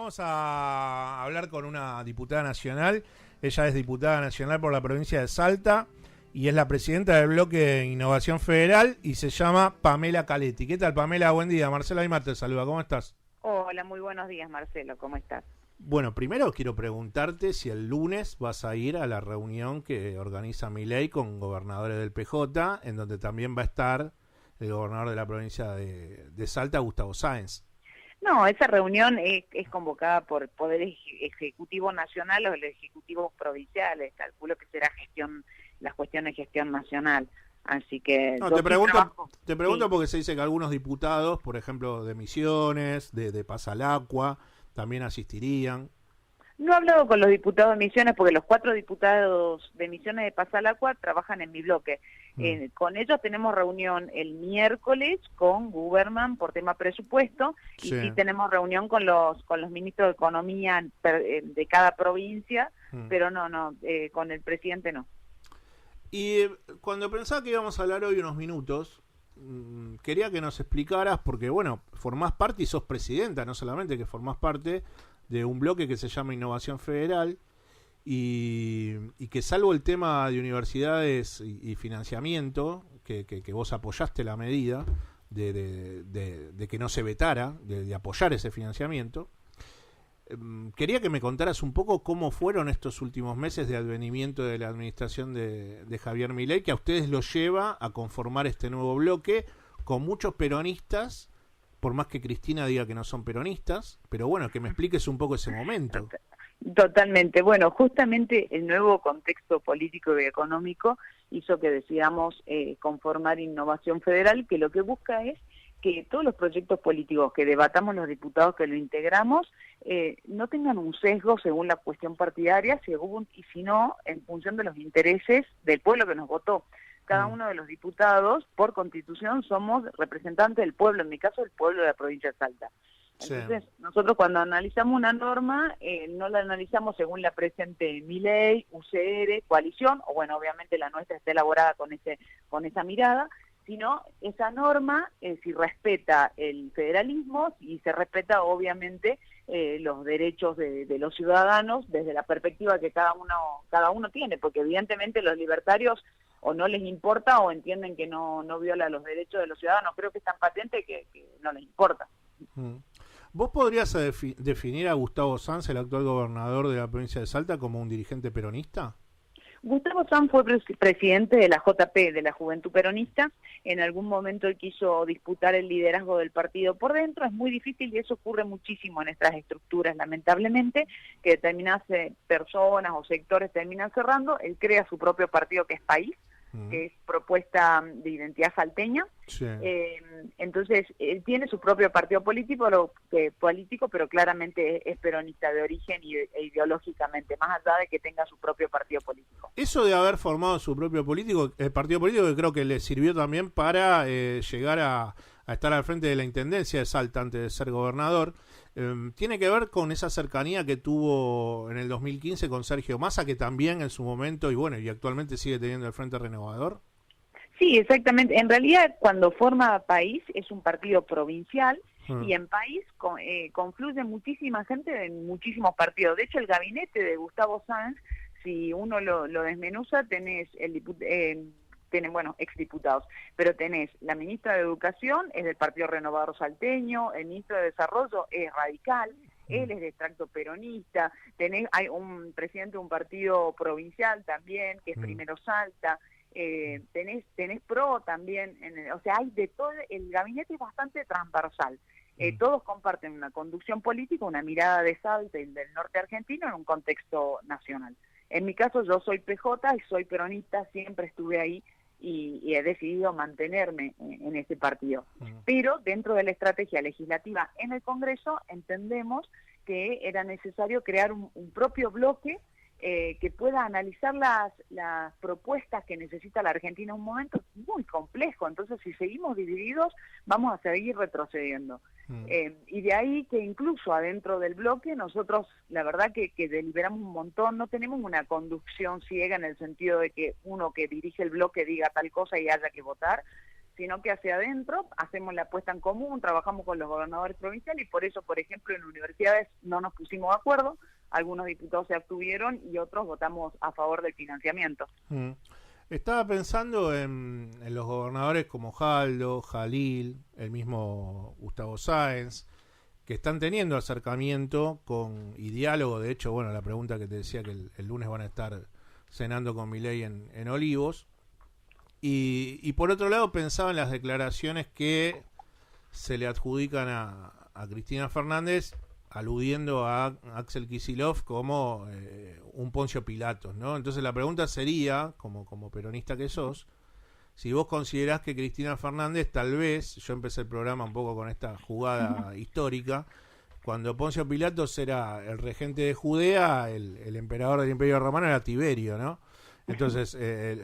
vamos a hablar con una diputada nacional. Ella es diputada nacional por la provincia de Salta y es la presidenta del bloque de Innovación Federal y se llama Pamela Caletti. ¿Qué tal, Pamela? Buen día. Marcelo Aymar te saluda. ¿Cómo estás? Hola, muy buenos días, Marcelo. ¿Cómo estás? Bueno, primero quiero preguntarte si el lunes vas a ir a la reunión que organiza Milei con gobernadores del PJ, en donde también va a estar el gobernador de la provincia de Salta, Gustavo Sáenz. No, esa reunión es convocada por el Poder Ejecutivo Nacional o los Ejecutivos Provinciales. Calculo que será las cuestiones de gestión nacional. Así que No, yo te pregunto sí. porque se dice que algunos diputados, por ejemplo, de Misiones, de Pasalacua, también asistirían. No he hablado con los diputados de Misiones porque los 4 diputados de Misiones de Pasalacua trabajan en mi bloque. Con ellos tenemos reunión el miércoles con Guberman por tema presupuesto y sí tenemos reunión con los ministros de Economía de cada provincia, pero no, con el presidente no. Y cuando pensaba que íbamos a hablar hoy unos minutos, quería que nos explicaras, porque bueno, formás parte y sos presidenta, no solamente que formás parte de un bloque que se llama Innovación Federal y que salvo el tema de universidades y financiamiento, que vos apoyaste la medida de que no se vetara, de apoyar ese financiamiento, quería que me contaras un poco cómo fueron estos últimos meses de advenimiento de la administración de Javier Milei, que a ustedes los lleva a conformar este nuevo bloque con muchos peronistas, por más que Cristina diga que no son peronistas, pero bueno, que me expliques un poco ese momento. Totalmente. Bueno, justamente el nuevo contexto político y económico hizo que decidamos conformar Innovación Federal, que lo que busca es que todos los proyectos políticos que debatamos los diputados que lo integramos no tengan un sesgo según la cuestión partidaria, sino en función de los intereses del pueblo que nos votó. Cada uno de los diputados, por constitución, somos representantes del pueblo, en mi caso, el pueblo de la provincia de Salta. Entonces, nosotros cuando analizamos una norma, no la analizamos según la presente Milei, UCR, coalición, o bueno, obviamente la nuestra está elaborada con esa mirada, sino esa norma si respeta el federalismo y se respeta obviamente los derechos de los ciudadanos desde la perspectiva que cada uno tiene, porque evidentemente los libertarios o no les importa o entienden que no viola los derechos de los ciudadanos. Creo que es tan patente que no les importa. ¿Vos podrías definir a Gustavo Sáenz, el actual gobernador de la provincia de Salta, como un dirigente peronista? Gustavo Sáenz fue presidente de la JP, de la Juventud Peronista. En algún momento él quiso disputar el liderazgo del partido por dentro. Es muy difícil y eso ocurre muchísimo en estas estructuras, lamentablemente, que determinadas personas o sectores terminan cerrando. Él crea su propio partido, que es País, que es Propuesta de Identidad Salteña. Sí. Entonces, él tiene su propio partido político, pero claramente es peronista de origen e ideológicamente, más allá de que tenga su propio partido político. Eso de haber formado su propio partido político, que creo que le sirvió también para llegar a estar al frente de la Intendencia de Salta antes de ser gobernador, tiene que ver con esa cercanía que tuvo en el 2015 con Sergio Massa, que también en su momento, y actualmente sigue teniendo el Frente Renovador. Sí, exactamente. En realidad, cuando forma País, es un partido provincial, y en País confluye muchísima gente en muchísimos partidos. De hecho, el gabinete de Gustavo Sáenz, si uno lo desmenuza, tenés exdiputados, pero tenés la ministra de Educación, es del Partido Renovador Salteño, el ministro de Desarrollo es radical, él es de extracto peronista, hay un presidente de un partido provincial también, que es Primero Salta, tenés PRO también, o sea, hay de todo, el gabinete es bastante transversal. Todos comparten una conducción política, una mirada de Salta y del norte argentino en un contexto nacional. En mi caso, yo soy PJ y soy peronista, siempre estuve ahí y he decidido mantenerme en ese partido. Pero dentro de la estrategia legislativa en el Congreso entendemos que era necesario crear un propio bloque que pueda analizar las propuestas que necesita la Argentina en un momento muy complejo. Entonces, si seguimos divididos, vamos a seguir retrocediendo. Y de ahí que incluso adentro del bloque nosotros, la verdad que deliberamos un montón, no tenemos una conducción ciega en el sentido de que uno que dirige el bloque diga tal cosa y haya que votar, sino que hacia adentro hacemos la apuesta en común, trabajamos con los gobernadores provinciales y por eso, por ejemplo, en universidades no nos pusimos de acuerdo, algunos diputados se abstuvieron y otros votamos a favor del financiamiento. Estaba pensando en los gobernadores como Jaldo, Jalil, el mismo Gustavo Sáenz, que están teniendo acercamiento y diálogo. De hecho, bueno, la pregunta que te decía que el lunes van a estar cenando con Milei en Olivos. Y por otro lado pensaba en las declaraciones que se le adjudican a Cristina Fernández, aludiendo a Axel Kicillof como un Poncio Pilatos, ¿no? Entonces la pregunta sería, como peronista que sos, si vos considerás que Cristina Fernández tal vez, yo empecé el programa un poco con esta jugada histórica, cuando Poncio Pilatos era el regente de Judea, el emperador del Imperio Romano era Tiberio, ¿no? Entonces,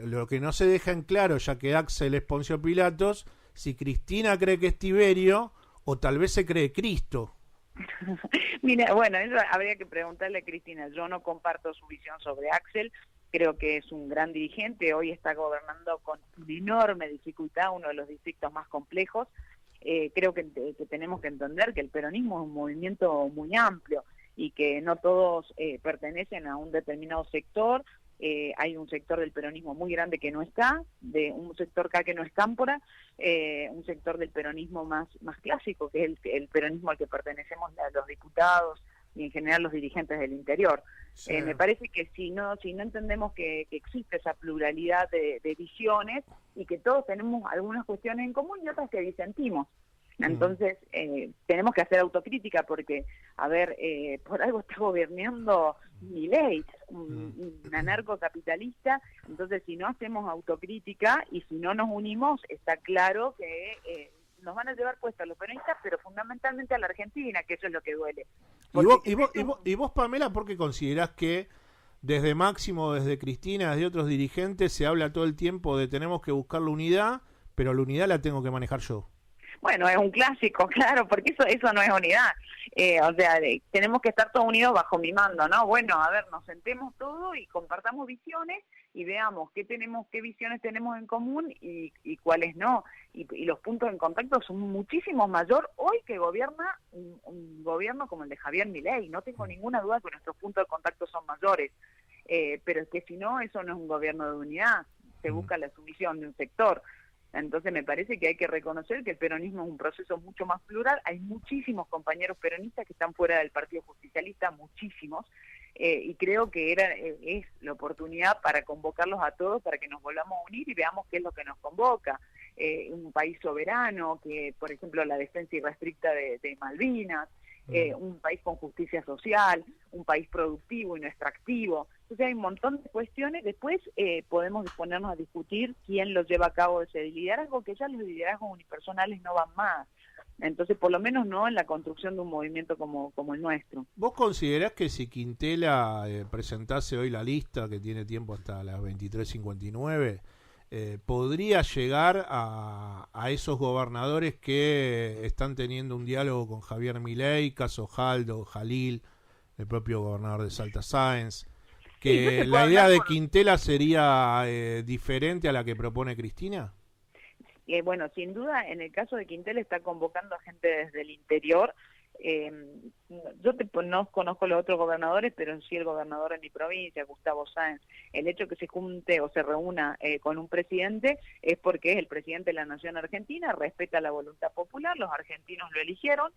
lo que no se deja en claro, ya que Axel es Poncio Pilatos, si Cristina cree que es Tiberio, o tal vez se cree Cristo. Mira, bueno, eso habría que preguntarle a Cristina. Yo no comparto su visión sobre Axel, creo que es un gran dirigente, hoy está gobernando con una enorme dificultad, uno de los distritos más complejos. Creo que tenemos que entender que el peronismo es un movimiento muy amplio y que no todos pertenecen a un determinado sector. Hay un sector del peronismo muy grande que no está, de un sector acá que no es cámpora, un sector del peronismo más clásico, que es el peronismo al que pertenecemos los diputados y en general los dirigentes del interior. Sí. Me parece que si no entendemos que existe esa pluralidad de visiones y que todos tenemos algunas cuestiones en común y otras que disentimos. Entonces, tenemos que hacer autocrítica porque, a ver, por algo está gobernando Milei, un anarcocapitalista. Entonces, si no hacemos autocrítica y si no nos unimos, está claro que nos van a llevar puestos a los peronistas, pero fundamentalmente a la Argentina, que eso es lo que duele. ¿Y vos, Pamela, por qué considerás que desde Máximo, desde Cristina, desde otros dirigentes, se habla todo el tiempo de tenemos que buscar la unidad, pero la unidad la tengo que manejar yo? Bueno, es un clásico, claro, porque eso no es unidad. O sea, tenemos que estar todos unidos bajo mi mando, ¿no? Bueno, a ver, nos sentemos todos y compartamos visiones y veamos qué visiones tenemos en común y cuáles no. Y los puntos en contacto son muchísimo mayor hoy que gobierna un gobierno como el de Javier Milei. No tengo ninguna duda que nuestros puntos de contacto son mayores. Pero es que si no, eso no es un gobierno de unidad. Se busca la sumisión de un sector. Entonces me parece que hay que reconocer que el peronismo es un proceso mucho más plural. Hay muchísimos compañeros peronistas que están fuera del Partido Justicialista, muchísimos, y creo que es la oportunidad para convocarlos a todos para que nos volvamos a unir y veamos qué es lo que nos convoca. Un país soberano, que por ejemplo la defensa irrestricta de Malvinas, un país con justicia social, un país productivo y no extractivo. Entonces hay un montón de cuestiones. Después podemos ponernos a discutir quién lo lleva a cabo ese liderazgo, que ya los liderazgos unipersonales no van más. Entonces, por lo menos no en la construcción de un movimiento como el nuestro. ¿Vos considerás que si Quintela presentase hoy la lista, que tiene tiempo hasta las 23:59, podría llegar a esos gobernadores que están teniendo un diálogo con Javier Milei, caso Jaldo, Jalil, el propio gobernador de Salta Sáenz, que sí, la idea de Quintela sería diferente a la que propone Cristina? Bueno, sin duda, en el caso de Quintela está convocando a gente desde el interior. Yo no conozco los otros gobernadores, pero sí el gobernador de mi provincia, Gustavo Sáenz. El hecho que se junte o se reúna con un presidente es porque es el presidente de la nación argentina, respeta la voluntad popular, los argentinos lo eligieron,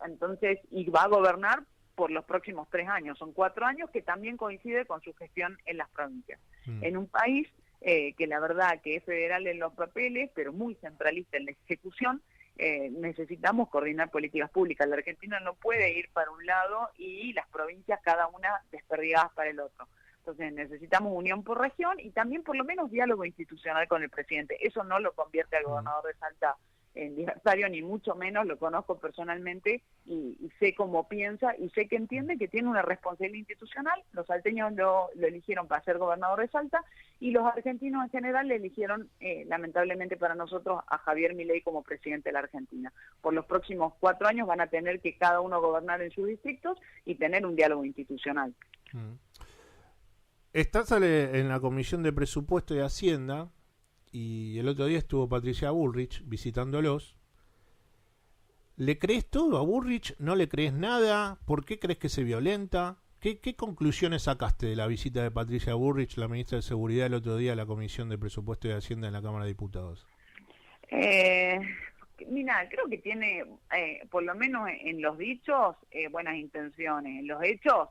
entonces, y va a gobernar por los próximos 3 años. Son 4 años que también coincide con su gestión en las provincias. En un país que la verdad que es federal en los papeles, pero muy centralista en la ejecución. Necesitamos coordinar políticas públicas. La Argentina no puede ir para un lado y las provincias cada una desperdigadas para el otro. Entonces necesitamos unión por región y también por lo menos diálogo institucional con el presidente. Eso no lo convierte al gobernador de Salta en diversario, ni mucho menos. Lo conozco personalmente y sé cómo piensa y sé que entiende que tiene una responsabilidad institucional. Los salteños lo eligieron para ser gobernador de Salta y los argentinos en general le eligieron, lamentablemente para nosotros, a Javier Milei como presidente de la Argentina. Por los próximos 4 años van a tener que cada uno gobernar en sus distritos y tener un diálogo institucional. Estás en la Comisión de Presupuesto y Hacienda y el otro día estuvo Patricia Bullrich visitándolos. ¿Le crees todo a Bullrich? ¿No le crees nada? ¿Por qué crees que se violenta? ¿Qué conclusiones sacaste de la visita de Patricia Bullrich, la ministra de Seguridad, el otro día a la Comisión de Presupuesto y Hacienda en la Cámara de Diputados? Mira, creo que tiene, por lo menos en los dichos, buenas intenciones. En los hechos,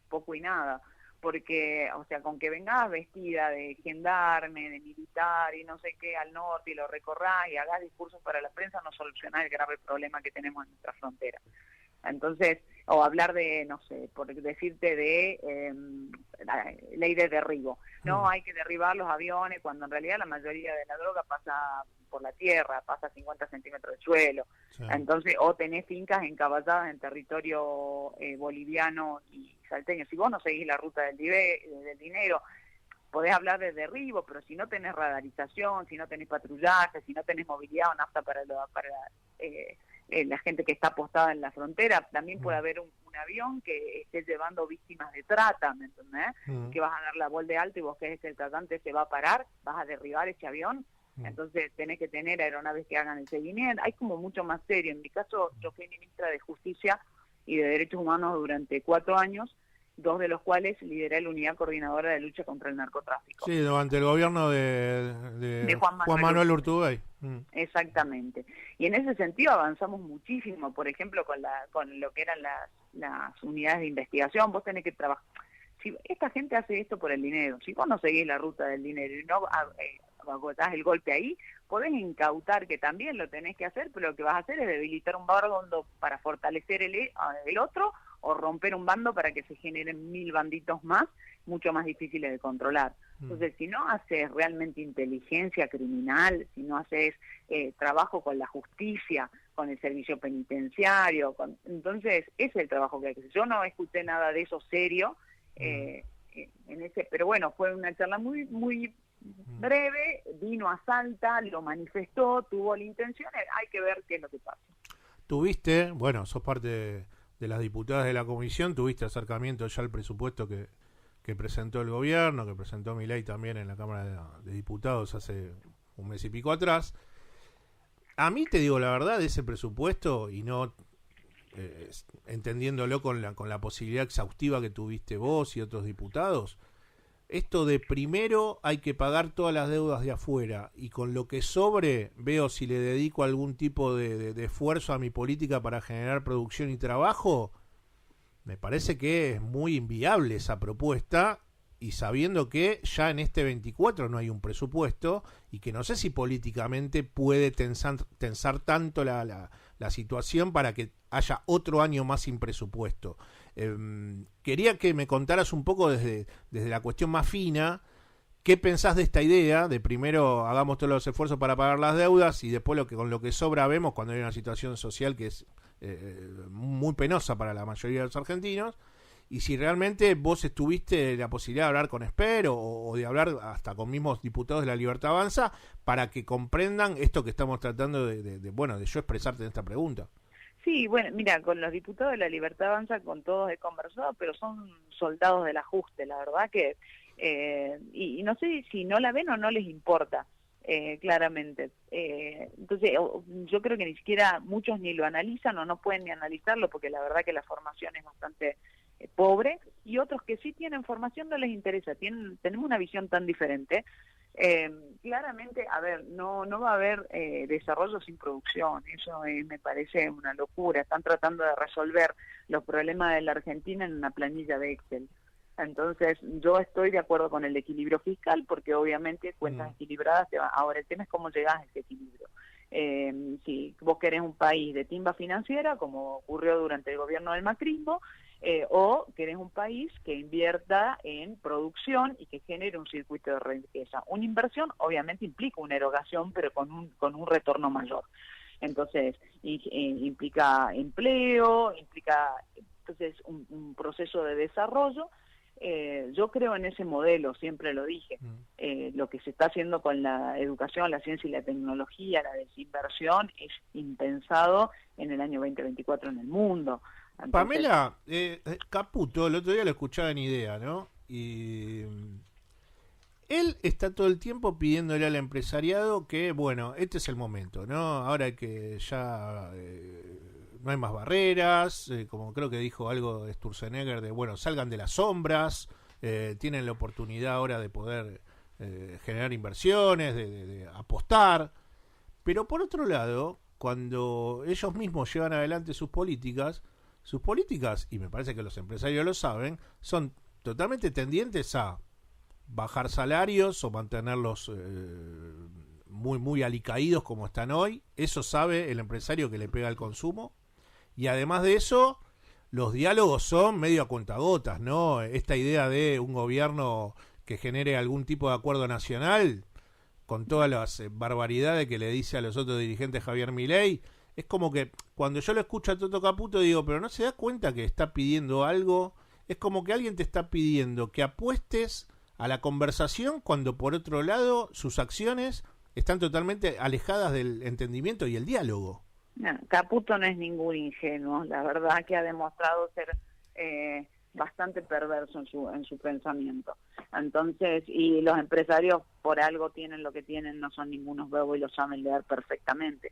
poco y nada. Porque, o sea, con que vengas vestida de gendarme, de militar y no sé qué al norte y lo recorrás y hagas discursos para la prensa, no solucionás el grave problema que tenemos en nuestra frontera. Entonces, o hablar de, no sé, por decirte de la ley de derribo. No, hay que derribar los aviones cuando en realidad la mayoría de la droga pasa por la tierra, pasa a 50 centímetros de suelo. Sí. Entonces, o tenés fincas encaballadas en territorio boliviano y salteño. Si vos no seguís la ruta del dinero, podés hablar de derribo, pero si no tenés radarización, si no tenés patrullaje, si no tenés movilidad o nafta para la gente que está apostada en la frontera, también puede haber un avión que esté llevando víctimas de trata, ¿me entendés? Que vas a dar la bola de alto y vos que es el tratante se va a parar, vas a derribar ese avión. Entonces tenés que tener aeronaves que hagan el seguimiento. Hay como mucho más serio. En mi caso, yo fui ministra de Justicia y de Derechos Humanos durante 4 años, 2 de los cuales lideré la unidad coordinadora de lucha contra el narcotráfico. Sí, durante el gobierno de Juan Manuel Urtubey. Exactamente. Y en ese sentido avanzamos muchísimo, por ejemplo, con lo que eran las unidades de investigación. Vos tenés que trabajar. Si esta gente hace esto por el dinero, si vos no seguís la ruta del dinero y no agotás el golpe ahí, podés incautar, que también lo tenés que hacer, pero lo que vas a hacer es debilitar un bando para fortalecer el otro, o romper un bando para que se generen 1000 banditos más, mucho más difíciles de controlar. Entonces, si no haces realmente inteligencia criminal, si no haces trabajo con la justicia, con el servicio penitenciario, entonces ese es el trabajo que hay que hacer. Yo no escuché nada de eso serio, pero bueno, fue una charla muy breve, vino a Salta, lo manifestó, tuvo la intención, hay que ver qué es lo que pasa. Tuviste, bueno, sos parte de las diputadas de la comisión, tuviste acercamiento ya al presupuesto que presentó el gobierno, que presentó Milei también en la Cámara de Diputados hace un mes y pico atrás. A mí, te digo la verdad, de ese presupuesto, y no entendiéndolo con la posibilidad exhaustiva que tuviste vos y otros diputados, esto de primero hay que pagar todas las deudas de afuera y con lo que sobre veo si le dedico algún tipo de esfuerzo a mi política para generar producción y trabajo, me parece que es muy inviable esa propuesta, y sabiendo que ya en este 24 no hay un presupuesto y que no sé si políticamente puede tensar tanto la situación para que haya otro año más sin presupuesto. Quería que me contaras un poco desde la cuestión más fina, ¿qué pensás de esta idea de primero hagamos todos los esfuerzos para pagar las deudas y después con lo que sobra vemos cuando hay una situación social que es muy penosa para la mayoría de los argentinos? Y si realmente vos tuviste la posibilidad de hablar con Esper o de hablar hasta con mismos diputados de la Libertad Avanza para que comprendan esto que estamos tratando de yo expresarte en esta pregunta. Sí, bueno, mira, con los diputados de la Libertad Avanza, con todos he conversado, pero son soldados del ajuste, la verdad que, y no sé si no la ven o no les importa, claramente. Entonces, yo creo que ni siquiera muchos ni lo analizan o no pueden ni analizarlo, porque la verdad que la formación es bastante pobre, y otros que sí tienen formación no les interesa, tenemos una visión tan diferente. Claramente, a ver, no va a haber desarrollo sin producción, eso me parece una locura. Están tratando de resolver los problemas de la Argentina en una planilla de Excel. Entonces, yo estoy de acuerdo con el equilibrio fiscal, porque obviamente cuentas equilibradas, ahora el tema es cómo llegás a ese equilibrio. Si vos querés un país de timba financiera, como ocurrió durante el gobierno del macrismo, o querés un país que invierta en producción y que genere un circuito de riqueza. Una inversión obviamente implica una erogación, pero con un retorno mayor. Entonces, implica empleo, implica entonces un proceso de desarrollo. Yo creo en ese modelo, siempre lo dije. Lo que se está haciendo con la educación, la ciencia y la tecnología, la desinversión, es impensado en el año 2024 en el mundo. Entonces, Pamela, Caputo, el otro día lo escuchaba en Idea, ¿no? Y Él está todo el tiempo pidiéndole al empresariado que, bueno, este es el momento, ¿no? Ahora que ya no hay más barreras, como creo que dijo algo de Sturzenegger, de, bueno, salgan de las sombras, tienen la oportunidad ahora de poder generar inversiones, de apostar. Pero por otro lado, cuando ellos mismos llevan adelante sus políticas, y me parece que los empresarios lo saben, son totalmente tendientes a bajar salarios o mantenerlos muy alicaídos como están hoy. Eso sabe el empresario que le pega al consumo. Y además de eso, los diálogos son medio a cuentagotas, ¿no? Esta idea de un gobierno que genere algún tipo de acuerdo nacional, con todas las barbaridades que le dice a los otros dirigentes Javier Milei, es como que cuando yo lo escucho a Toto Caputo digo, pero no se da cuenta que está pidiendo algo. Es como que alguien te está pidiendo que apuestes a la conversación cuando por otro lado sus acciones están totalmente alejadas del entendimiento y el diálogo. No, Caputo no es ningún ingenuo, la verdad que ha demostrado ser bastante perverso en su pensamiento. Entonces, y los empresarios por algo tienen lo que tienen, no son ningunos bobos y lo saben leer perfectamente.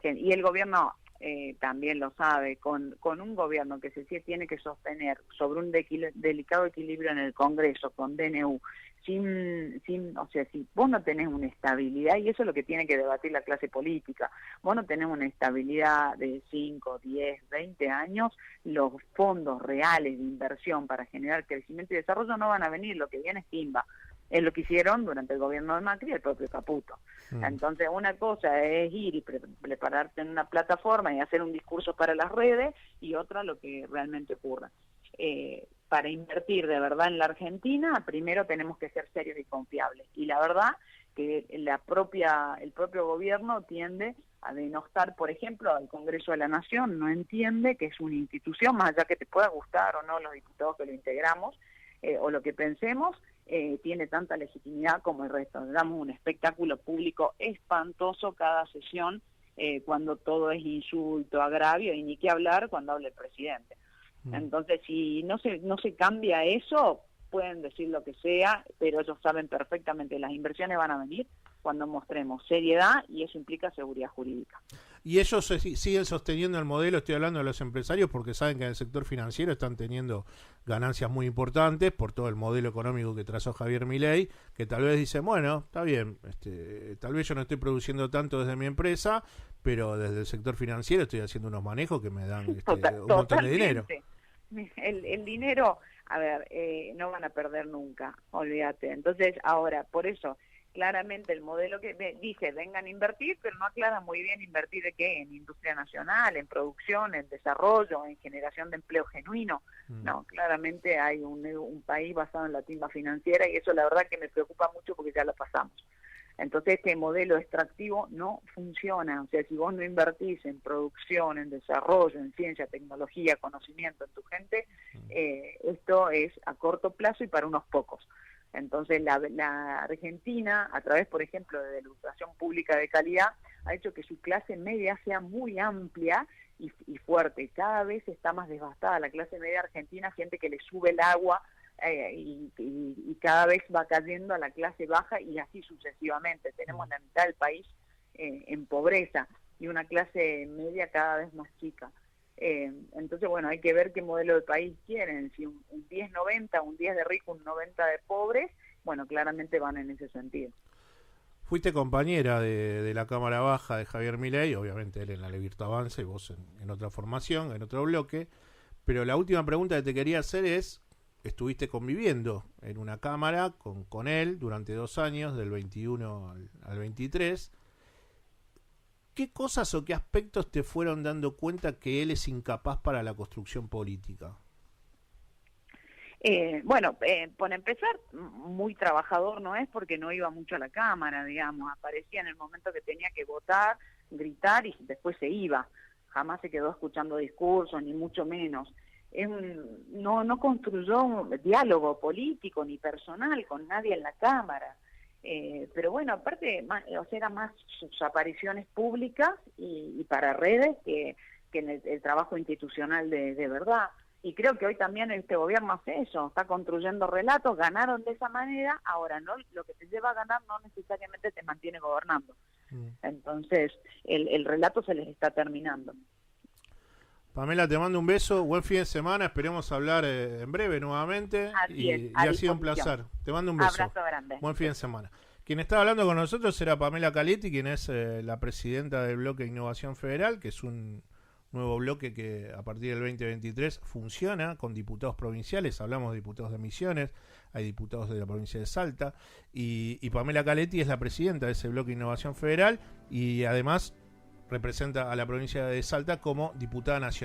Y el gobierno también lo sabe, con un gobierno que se tiene que sostener sobre un delicado equilibrio en el Congreso, con DNU, o sea, si vos no tenés una estabilidad, y eso es lo que tiene que debatir la clase política, vos no tenés una estabilidad de 5, 10, 20 años, los fondos reales de inversión para generar crecimiento y desarrollo no van a venir, lo que viene es timba. Es lo que hicieron durante el gobierno de Macri y el propio Caputo. Entonces, una cosa es ir y prepararte en una plataforma y hacer un discurso para las redes, y otra lo que realmente ocurra. Para invertir de verdad en la Argentina, primero tenemos que ser serios y confiables. Y la verdad que el propio gobierno tiende a denostar, por ejemplo, al Congreso de la Nación, no entiende que es una institución, más allá que te pueda gustar o no los diputados que lo integramos, o lo que pensemos, tiene tanta legitimidad como el resto. Damos un espectáculo público espantoso cada sesión, cuando todo es insulto, agravio, y ni qué hablar cuando habla el presidente. Entonces, si no se cambia eso, pueden decir lo que sea, pero ellos saben perfectamente, las inversiones van a venir cuando mostremos seriedad, y eso implica seguridad jurídica. Y ellos siguen sosteniendo el modelo, estoy hablando de los empresarios, porque saben que en el sector financiero están teniendo ganancias muy importantes por todo el modelo económico que trazó Javier Milei, que tal vez dice, bueno, está bien, tal vez yo no estoy produciendo tanto desde mi empresa, pero desde el sector financiero estoy haciendo unos manejos que me dan un montón de dinero. El dinero, a ver, no van a perder nunca, olvídate. Entonces, ahora, por eso, claramente el modelo que dice, vengan a invertir, pero no aclara muy bien invertir de qué, en industria nacional, en producción, en desarrollo, en generación de empleo genuino. No, claramente hay un país basado en la timba financiera, y eso la verdad que me preocupa mucho porque ya lo pasamos. Entonces este modelo extractivo no funciona. O sea, si vos no invertís en producción, en desarrollo, en ciencia, tecnología, conocimiento en tu gente, esto es a corto plazo y para unos pocos. Entonces la Argentina, a través, por ejemplo, de la educación pública de calidad, ha hecho que su clase media sea muy amplia y fuerte. Cada vez está más devastada la clase media argentina, gente que le sube el agua, y cada vez va cayendo a la clase baja, y así sucesivamente. Tenemos la mitad del país en pobreza y una clase media cada vez más chica. Entonces, bueno, hay que ver qué modelo de país quieren, si un 10-90, un 10 de rico, un 90 de pobres. Bueno, claramente van en ese sentido. Fuiste compañera de la Cámara Baja de Javier Milei, obviamente él en la Virtual Avanza y vos en otra formación, en otro bloque, pero la última pregunta que te quería hacer es, estuviste conviviendo en una cámara con él durante 2 años, del 21 al 23. ¿Qué cosas o qué aspectos te fueron dando cuenta que él es incapaz para la construcción política? Bueno, por empezar, muy trabajador no es, porque no iba mucho a la Cámara, digamos, aparecía en el momento que tenía que votar, gritar, y después se iba. Jamás se quedó escuchando discursos, ni mucho menos. No construyó un diálogo político ni personal con nadie en la Cámara. Pero bueno, aparte, o sea, era más sus apariciones públicas y para redes que en el trabajo institucional de verdad. Y creo que hoy también este gobierno hace eso, está construyendo relatos, ganaron de esa manera, ahora no, lo que te lleva a ganar no necesariamente te mantiene gobernando. Entonces, el relato se les está terminando. Pamela, te mando un beso, buen fin de semana, esperemos hablar en breve nuevamente. Y ha sido un placer. Te mando un beso. Abrazo grande. Buen fin de semana. Quien estaba hablando con nosotros era Pamela Caletti, quien es la presidenta del bloque Innovación Federal, que es un nuevo bloque que a partir del 2023 funciona con diputados provinciales. Hablamos de diputados de Misiones, hay diputados de la provincia de Salta, y Pamela Caletti es la presidenta de ese bloque Innovación Federal y además representa a la provincia de Salta como diputada nacional.